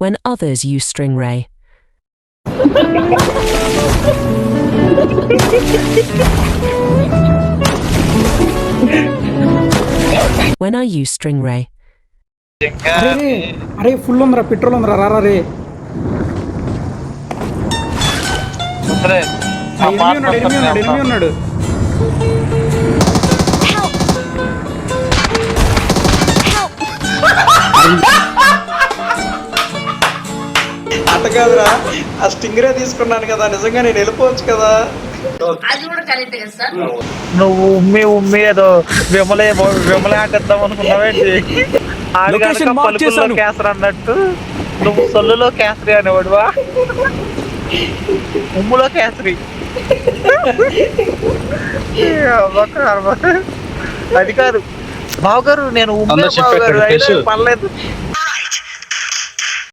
when others use Stingray? When I use Stingray. అరే full ఉందిరా, petrol ఉందిరా, రారా రే. ఎనిమిది ఉన్నాడు. అంత కాదురా, ఆ స్టింగరే తీసుకున్నాను కదా, నిజంగా నేను వెళ్ళిపోవచ్చు కదా. నువ్వు ఉమ్మి ఏదో విమలే ఆటేద్దాం అనుకున్నావేంటి? పలుకుల్లో కేసరి అన్నట్టు నువ్వు సొల్లులో కేసరి అనేవాడువా, ఉమ్ములో కేసరి. అది కాదు బావగారు, నేను ఉమ్మే బావగారు, పర్లేదు.